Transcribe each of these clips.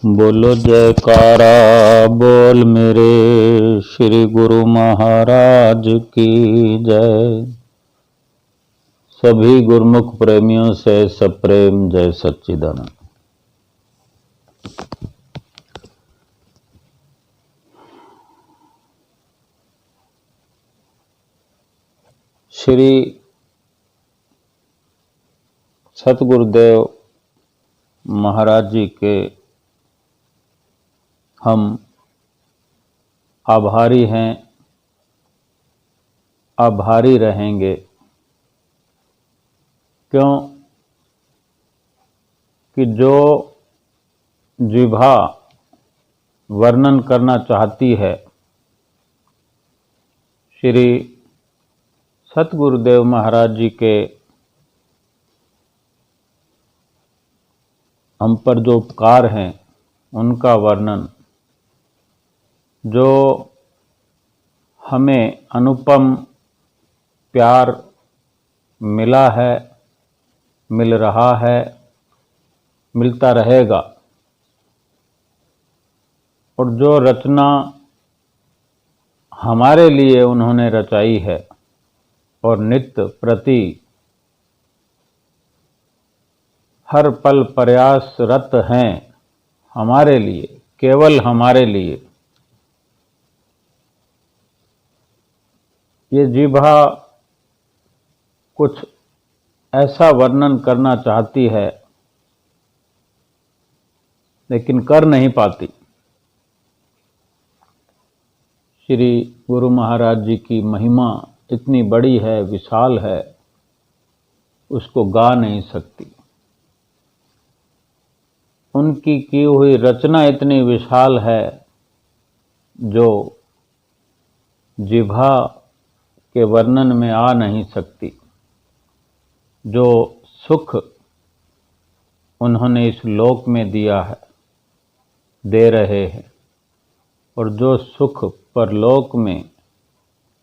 बोलो जयकारा बोल मेरे श्री गुरु महाराज की जय। सभी गुरुमुख प्रेमियों से सप्रेम जय सच्चिदानंद। श्री सतगुरुदेव महाराज जी के हम आभारी हैं, आभारी रहेंगे। क्यों कि जो जिह्वा वर्णन करना चाहती है श्री सतगुरुदेव महाराज जी के हम पर जो उपकार हैं उनका वर्णन, जो हमें अनुपम प्यार मिला है, मिल रहा है, मिलता रहेगा, और जो रचना हमारे लिए उन्होंने रचाई है और नित्य प्रति हर पल प्रयासरत हैं हमारे लिए, केवल हमारे लिए। ये जिह्वा कुछ ऐसा वर्णन करना चाहती है लेकिन कर नहीं पाती। श्री गुरु महाराज जी की महिमा इतनी बड़ी है, विशाल है, उसको गा नहीं सकती। उनकी की हुई रचना इतनी विशाल है जो जिह्वा के वर्णन में आ नहीं सकती। जो सुख उन्होंने इस लोक में दिया है, दे रहे हैं, और जो सुख परलोक में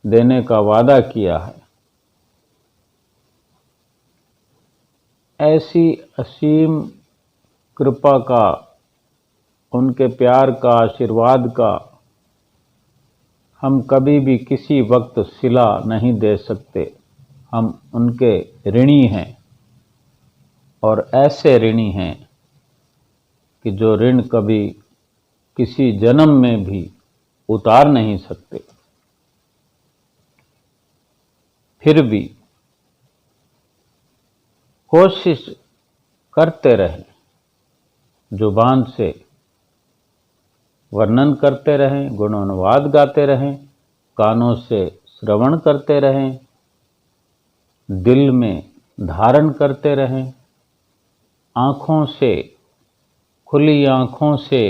देने का वादा किया है, ऐसी असीम कृपा का, उनके प्यार का, आशीर्वाद का हम कभी भी किसी वक्त सिला नहीं दे सकते। हम उनके ऋणी हैं, और ऐसे ऋणी हैं कि जो ऋण कभी किसी जन्म में भी उतार नहीं सकते। फिर भी कोशिश करते रहें, जुबान से वर्णन करते रहें, गुणानुवाद गाते रहें, कानों से श्रवण करते रहें, दिल में धारण करते रहें, आँखों से, खुली आँखों से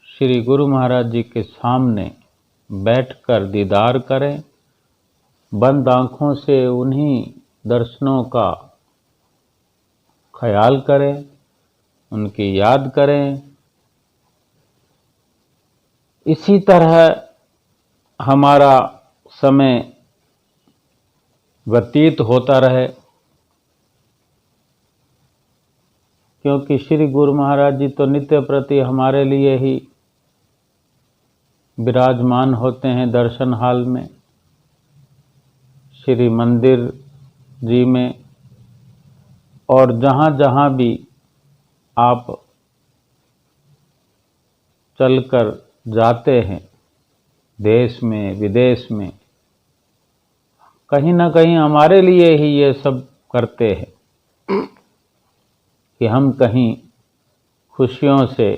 श्री गुरु महाराज जी के सामने बैठकर दीदार करें, बंद आँखों से उन्हीं दर्शनों का ख्याल करें, उनकी याद करें। इसी तरह हमारा समय व्यतीत होता रहे, क्योंकि श्री गुरु महाराज जी तो नित्य प्रति हमारे लिए ही विराजमान होते हैं दर्शन हाल में, श्री मंदिर जी में, और जहाँ जहाँ भी आप चलकर जाते हैं, देश में विदेश में, कहीं ना कहीं हमारे लिए ही ये सब करते हैं कि हम कहीं खुशियों से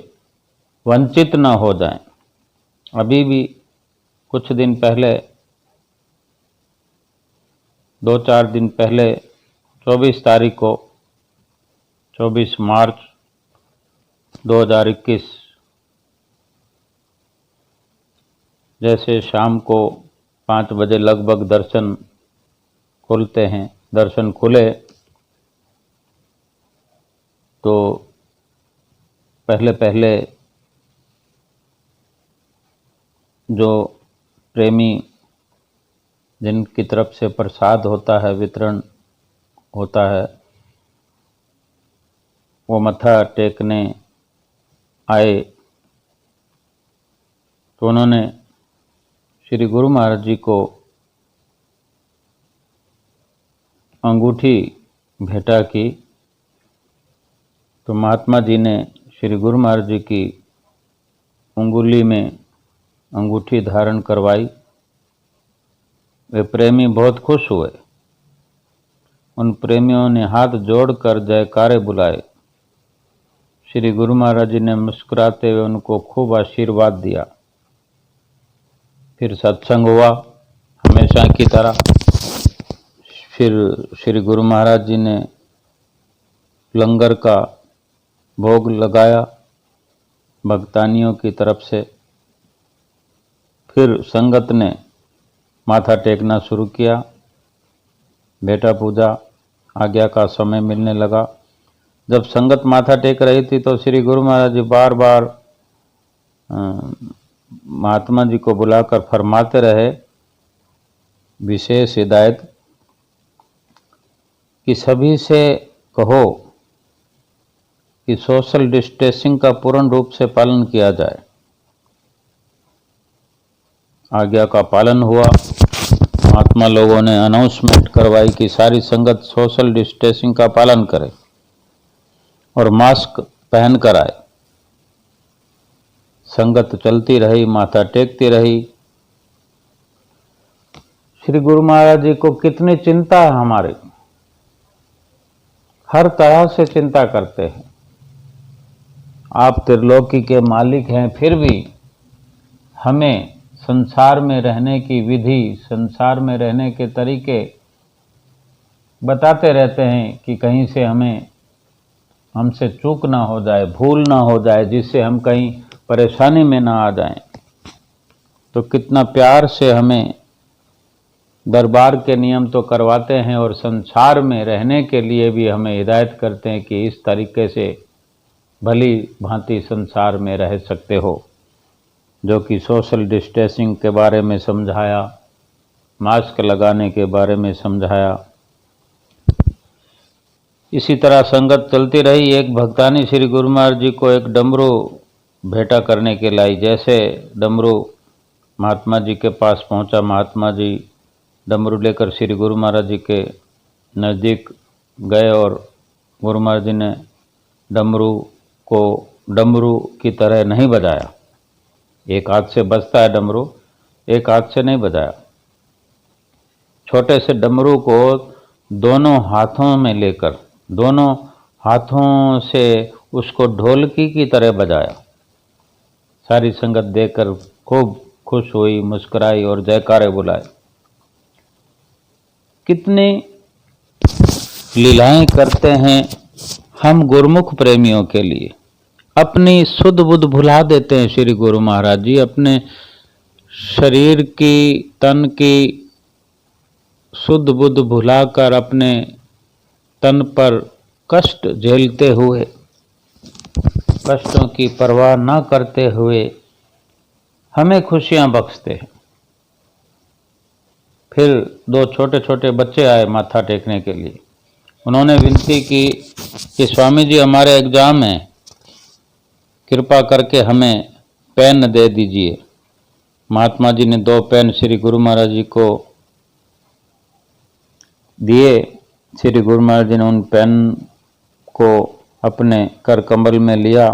वंचित न हो जाएं। अभी भी कुछ दिन पहले, 2-4 दिन पहले, 24 तारीख को, 24 मार्च 2021, जैसे शाम को 5 बजे लगभग दर्शन खुलते हैं, दर्शन खुले तो पहले पहले जो प्रेमी जिनकी तरफ से प्रसाद होता है, वितरण होता है, वो मत्था टेकने आए तो उन्होंने श्री गुरु महाराज जी को अंगूठी भेंटा की, तो महात्मा जी ने श्री गुरु महाराज जी की उंगली में अंगूठी धारण करवाई। वे प्रेमी बहुत खुश हुए। उन प्रेमियों ने हाथ जोड़कर जयकारे बुलाए। श्री गुरु महाराज जी ने मुस्कुराते हुए उनको खूब आशीर्वाद दिया। फिर सत्संग हुआ हमेशा की तरह। फिर श्री गुरु महाराज जी ने लंगर का भोग लगाया भक्तानियों की तरफ से। फिर संगत ने माथा टेकना शुरू किया। बेटा पूजा आज्ञा का समय मिलने लगा। जब संगत माथा टेक रही थी तो श्री गुरु महाराज जी बार बार महात्मा जी को बुलाकर फरमाते रहे विशेष हिदायत कि सभी से कहो कि सोशल डिस्टेंसिंग का पूर्ण रूप से पालन किया जाए। आज्ञा का पालन हुआ। महात्मा लोगों ने अनाउंसमेंट करवाई कि सारी संगत सोशल डिस्टेंसिंग का पालन करे और मास्क पहन कर आए। संगत चलती रही, माथा टेकती रही। श्री गुरु महाराज जी को कितनी चिंता है हमारे, हर तरह से चिंता करते हैं। आप त्रिलोकी के मालिक हैं, फिर भी हमें संसार में रहने की विधि, संसार में रहने के तरीके बताते रहते हैं कि कहीं से हमसे चूक ना हो जाए, भूल ना हो जाए, जिससे हम कहीं परेशानी में ना आ जाएं। तो कितना प्यार से हमें दरबार के नियम तो करवाते हैं और संसार में रहने के लिए भी हमें हिदायत करते हैं कि इस तरीके से भली भांति संसार में रह सकते हो, जो कि सोशल डिस्टेंसिंग के बारे में समझाया, मास्क लगाने के बारे में समझाया। इसी तरह संगत चलती रही। एक भक्तानी श्री गुरु महाराज जी को एक डमरू भेंटा करने के लाई। जैसे डमरू महात्मा जी के पास पहुंचा, महात्मा जी डमरू लेकर श्री गुरु महाराज जी के नज़दीक गए और गुरु महाराज जी ने डमरू को डमरू की तरह नहीं बजाया। एक हाथ से बजता है डमरू, एक हाथ से नहीं बजाया। छोटे से डमरू को दोनों हाथों में लेकर, दोनों हाथों से उसको ढोलकी की तरह बजाया। सारी संगत देखकर खूब खुश हुई, मुस्कुराई और जयकारे बुलाए। कितनी लीलाएं करते हैं हम गुरुमुख प्रेमियों के लिए। अपनी शुद्ध बुद्ध भुला देते हैं श्री गुरु महाराज जी। अपने शरीर की, तन की शुद्ध बुद्ध भुलाकर अपने तन पर कष्ट झेलते हुए, कष्टों की परवाह न करते हुए हमें खुशियां बख्शते हैं। फिर दो छोटे छोटे बच्चे आए माथा टेकने के लिए। उन्होंने विनती की कि स्वामी जी हमारे एग्जाम है, कृपा करके हमें पेन दे दीजिए। महात्मा जी ने 2 पेन श्री गुरु महाराज जी को दिए। श्री गुरु महाराज जी ने उन पेन को अपने कर कमल में लिया।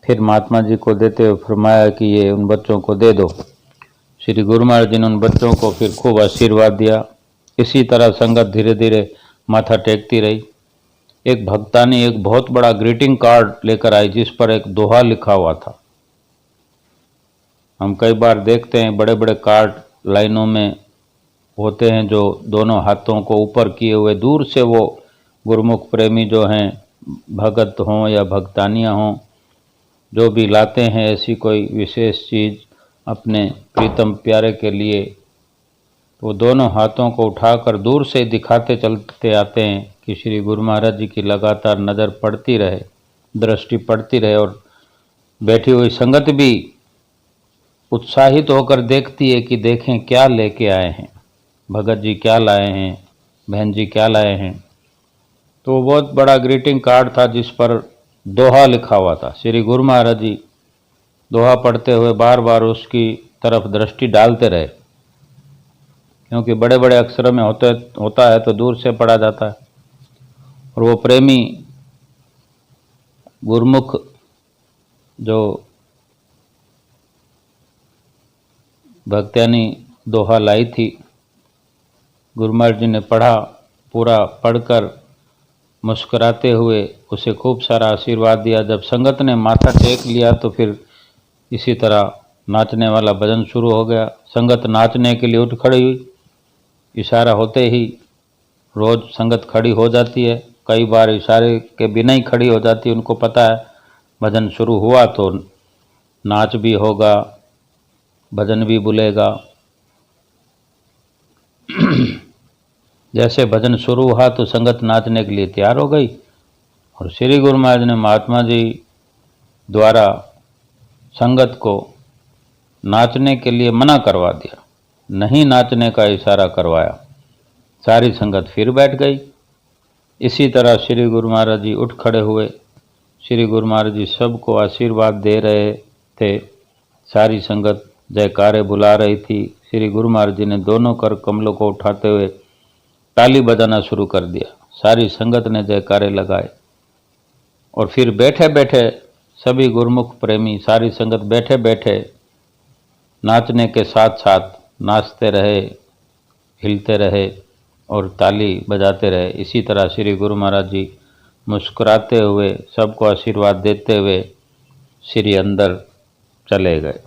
फिर महात्मा जी को देते हुए फरमाया कि ये उन बच्चों को दे दो। श्री गुरु महाराज जी ने उन बच्चों को फिर खूब आशीर्वाद दिया। इसी तरह संगत धीरे धीरे माथा टेकती रही। एक भक्तानी एक बहुत बड़ा ग्रीटिंग कार्ड लेकर आई जिस पर एक दोहा लिखा हुआ था। हम कई बार देखते हैं बड़े बड़े कार्ड लाइनों में होते हैं जो दोनों हाथों को ऊपर किए हुए, दूर से वो गुरुमुख प्रेमी जो हैं, भगत हों या भक्तानियाँ हों, जो भी लाते हैं ऐसी कोई विशेष चीज़ अपने प्रीतम प्यारे के लिए, तो दोनों हाथों को उठाकर दूर से दिखाते चलते आते हैं कि श्री गुरु महाराज जी की लगातार नज़र पड़ती रहे, दृष्टि पड़ती रहे और बैठी हुई संगत भी उत्साहित होकर देखती है कि देखें क्या लेके आए हैं, भगत जी क्या लाए हैं, बहन जी क्या लाए हैं। तो बहुत बड़ा ग्रीटिंग कार्ड था जिस पर दोहा लिखा हुआ था। श्री गुरु महाराज जी दोहा पढ़ते हुए बार बार उसकी तरफ दृष्टि डालते रहे, क्योंकि बड़े बड़े अक्षरों में होता है तो दूर से पढ़ा जाता है। और वो प्रेमी गुरमुख जो भक्त्यानी दोहा लाई थी, गुरु महाराज जी ने पढ़ा, पूरा पढ़कर मुस्कुराते हुए उसे खूब सारा आशीर्वाद दिया। जब संगत ने माथा टेक लिया तो फिर इसी तरह नाचने वाला भजन शुरू हो गया। संगत नाचने के लिए उठ खड़ी हुई, इशारा होते ही रोज संगत खड़ी हो जाती है, कई बार इशारे के बिना ही खड़ी हो जाती है। उनको पता है भजन शुरू हुआ तो नाच भी होगा, भजन भी बोलेगा। जैसे भजन शुरू हुआ तो संगत नाचने के लिए तैयार हो गई और श्री गुरु महाराज ने महात्मा जी द्वारा संगत को नाचने के लिए मना करवा दिया, नहीं नाचने का इशारा करवाया। सारी संगत फिर बैठ गई। इसी तरह श्री गुरु महाराज जी उठ खड़े हुए। श्री गुरु महाराज जी सबको आशीर्वाद दे रहे थे। सारी संगत जयकारे बुला रही थी। श्री गुरु महाराज जी ने दोनों कर कमलों को उठाते हुए ताली बजाना शुरू कर दिया। सारी संगत ने जयकारे लगाए और फिर बैठे बैठे सभी गुरमुख प्रेमी, सारी संगत बैठे बैठे नाचने के साथ साथ नाचते रहे, हिलते रहे और ताली बजाते रहे। इसी तरह श्री गुरु महाराज जी मुस्कुराते हुए सबको आशीर्वाद देते हुए श्री अंदर चले गए।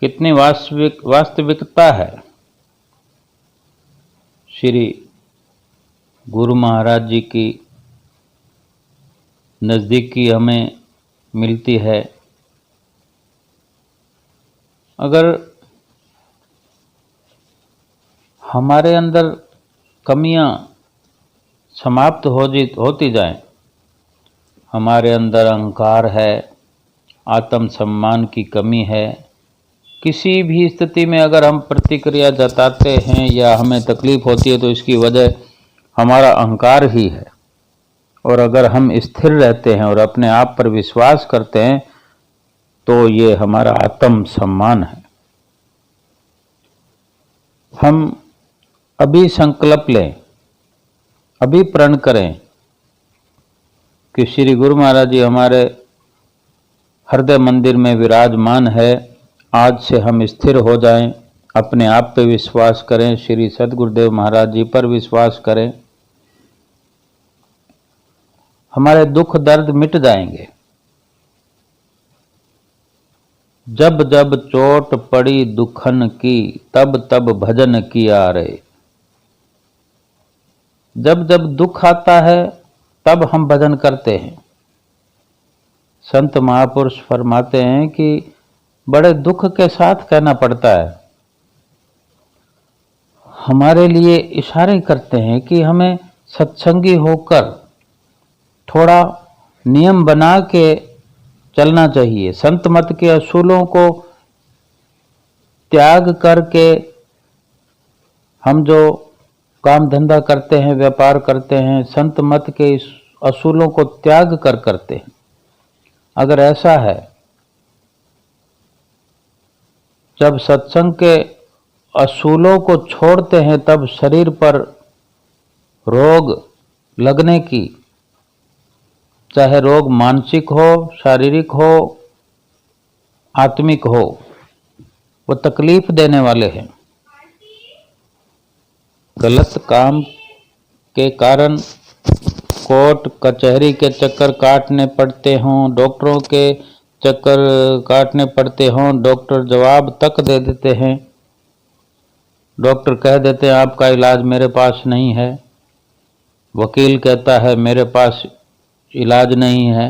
कितनी वास्तविकता है श्री गुरु महाराज जी की नज़दीकी हमें मिलती है। अगर हमारे अंदर कमियां समाप्त होती जाएं, हमारे अंदर अहंकार है, आत्म सम्मान की कमी है, किसी भी स्थिति में अगर हम प्रतिक्रिया जताते हैं या हमें तकलीफ होती है तो इसकी वजह हमारा अहंकार ही है। और अगर हम स्थिर रहते हैं और अपने आप पर विश्वास करते हैं तो ये हमारा आत्म सम्मान है। हम अभी संकल्प लें, अभी प्रण करें कि श्री गुरु महाराज जी हमारे हृदय मंदिर में विराजमान है। आज से हम स्थिर हो जाएं, अपने आप पे विश्वास करें, श्री सद्गुरुदेव महाराज जी पर विश्वास करें, हमारे दुख दर्द मिट जाएंगे। जब जब चोट पड़ी दुखन की, तब तब भजन किया रे। जब जब दुख आता है तब हम भजन करते हैं। संत महापुरुष फरमाते हैं कि बड़े दुख के साथ कहना पड़ता है। हमारे लिए इशारे करते हैं कि हमें सत्संगी होकर थोड़ा नियम बना के चलना चाहिए। संत मत के असूलों को त्याग करके हम जो काम धंधा करते हैं, व्यापार करते हैं, संत मत के इस असूलों को त्याग कर करते हैं। अगर ऐसा है, जब सत्संग के असूलों को छोड़ते हैं तब शरीर पर रोग लगने की, चाहे रोग मानसिक हो, शारीरिक हो, आत्मिक हो, वो तकलीफ देने वाले हैं। गलत काम के कारण कोर्ट कचहरी के चक्कर काटने पड़ते हों, डॉक्टरों के चक्कर काटने पड़ते हों, डॉक्टर जवाब तक दे देते हैं। डॉक्टर कह देते हैं आपका इलाज मेरे पास नहीं है, वकील कहता है मेरे पास इलाज नहीं है।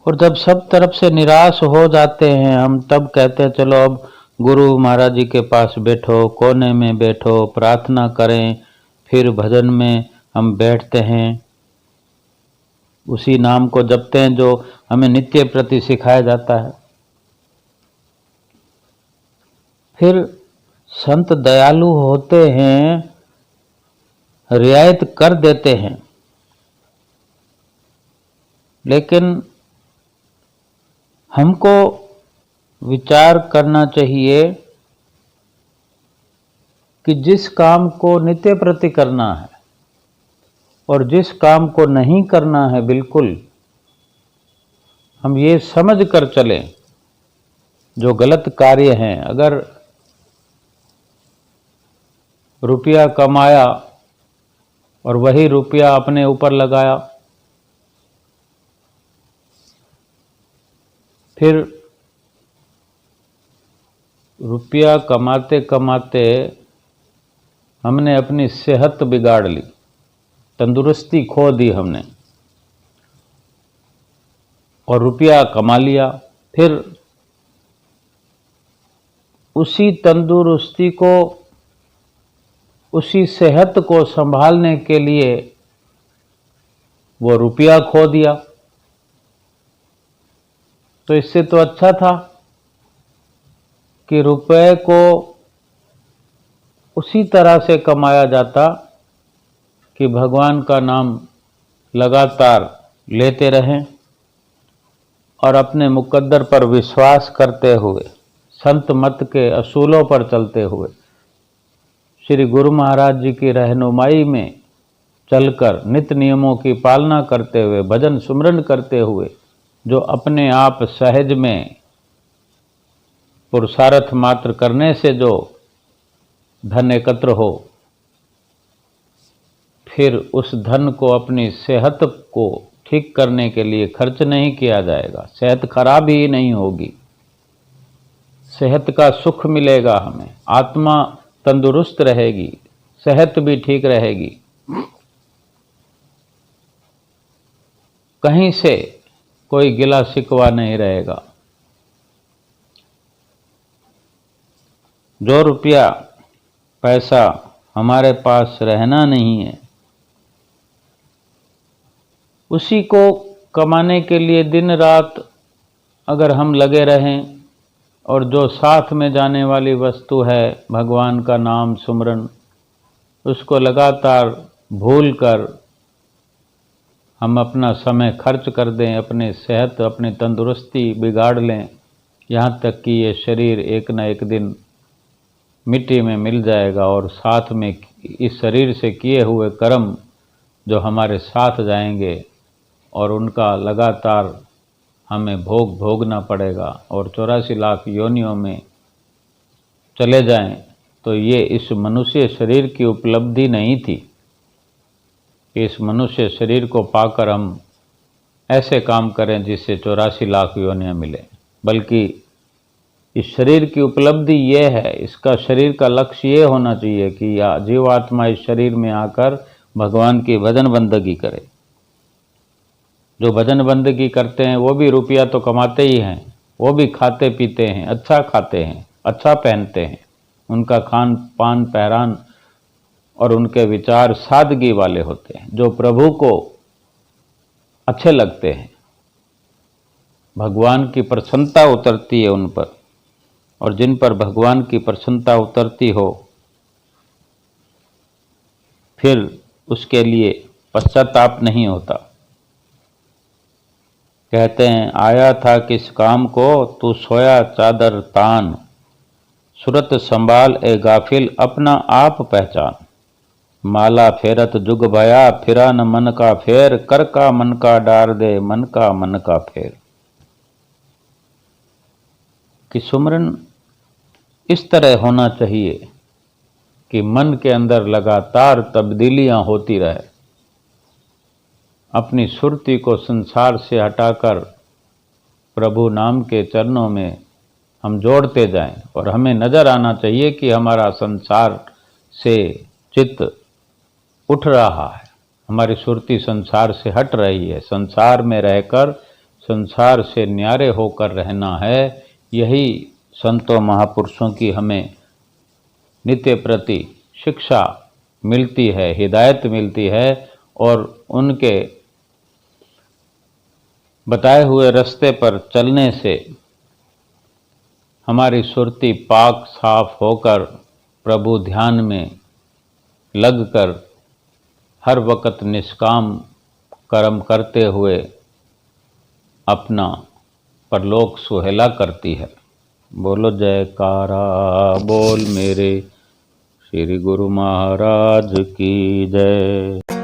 और जब सब तरफ से निराश हो जाते हैं हम, तब कहते हैं चलो अब गुरु महाराज जी के पास बैठो, कोने में बैठो, प्रार्थना करें। फिर भजन में हम बैठते हैं, उसी नाम को जपते हैं जो हमें नित्य प्रति सिखाया जाता है। फिर संत दयालु होते हैं, रियायत कर देते हैं, लेकिन हमको विचार करना चाहिए कि जिस काम को नित्य प्रति करना है और जिस काम को नहीं करना है, बिल्कुल हम ये समझ कर चलें जो गलत कार्य हैं। अगर रुपया कमाया और वही रुपया अपने ऊपर लगाया, फिर रुपया कमाते कमाते हमने अपनी सेहत बिगाड़ ली, तंदुरुस्ती खो दी हमने, और रुपया कमा लिया। फिर उसी तंदुरुस्ती को, उसी सेहत को संभालने के लिए वो रुपया खो दिया। तो इससे तो अच्छा था कि रुपए को उसी तरह से कमाया जाता कि भगवान का नाम लगातार लेते रहें और अपने मुकद्दर पर विश्वास करते हुए, संत मत के असूलों पर चलते हुए, श्री गुरु महाराज जी की रहनुमाई में चलकर, नित्य नियमों की पालना करते हुए, भजन सुमरन करते हुए, जो अपने आप सहज में पुरुषार्थ मात्र करने से जो धन एकत्र हो, फिर उस धन को अपनी सेहत को ठीक करने के लिए खर्च नहीं किया जाएगा। सेहत खराब ही नहीं होगी, सेहत का सुख मिलेगा हमें, आत्मा तंदुरुस्त रहेगी, सेहत भी ठीक रहेगी, कहीं से कोई गिला शिकवा नहीं रहेगा। जो रुपया पैसा हमारे पास रहना नहीं है, उसी को कमाने के लिए दिन रात अगर हम लगे रहें, और जो साथ में जाने वाली वस्तु है भगवान का नाम सुमरन, उसको लगातार भूल कर हम अपना समय खर्च कर दें, अपने सेहत, अपनी तंदुरुस्ती बिगाड़ लें, यहाँ तक कि ये शरीर एक न एक दिन मिट्टी में मिल जाएगा और साथ में इस शरीर से किए हुए कर्म जो हमारे साथ जाएंगे और उनका लगातार हमें भोग भोगना पड़ेगा और 84 लाख योनियों में चले जाएं। तो ये इस मनुष्य शरीर की उपलब्धि नहीं थी कि इस मनुष्य शरीर को पाकर हम ऐसे काम करें जिससे 84 लाख योनियां मिले, बल्कि इस शरीर की उपलब्धि ये है, इसका शरीर का लक्ष्य ये होना चाहिए कि जीवात्मा इस शरीर में आकर भगवान की भजन बंदगी करे। जो भजन बंदगी करते हैं वो भी रुपया तो कमाते ही हैं, वो भी खाते पीते हैं, अच्छा खाते हैं, अच्छा पहनते हैं, उनका खान पान पहरान और उनके विचार सादगी वाले होते हैं, जो प्रभु को अच्छे लगते हैं। भगवान की प्रसन्नता उतरती है उन पर, और जिन पर भगवान की प्रसन्नता उतरती हो, फिर उसके लिए पश्चाताप नहीं होता। कहते हैं, आया था किस काम को तू सोया चादर तान, सूरत संभाल ए गाफिल अपना आप पहचान, माला फेरत जुग भया फिरा न मन का फेर, कर का मन का डार दे मन का फेर। कि सुमरन इस तरह होना चाहिए कि मन के अंदर लगातार तब्दीलियां होती रहे, अपनी सुरती को संसार से हटाकर प्रभु नाम के चरणों में हम जोड़ते जाएं, और हमें नजर आना चाहिए कि हमारा संसार से चित्त उठ रहा है, हमारी सुरती संसार से हट रही है, संसार में रहकर संसार से न्यारे होकर रहना है। यही संतों महापुरुषों की हमें नित्य प्रति शिक्षा मिलती है, हिदायत मिलती है, और उनके बताए हुए रास्ते पर चलने से हमारी सुरती पाक साफ होकर प्रभु ध्यान में लगकर हर वक्त निष्काम कर्म करते हुए अपना परलोक सुहेला करती है। बोलो जयकारा बोल मेरे श्री गुरु महाराज की जय।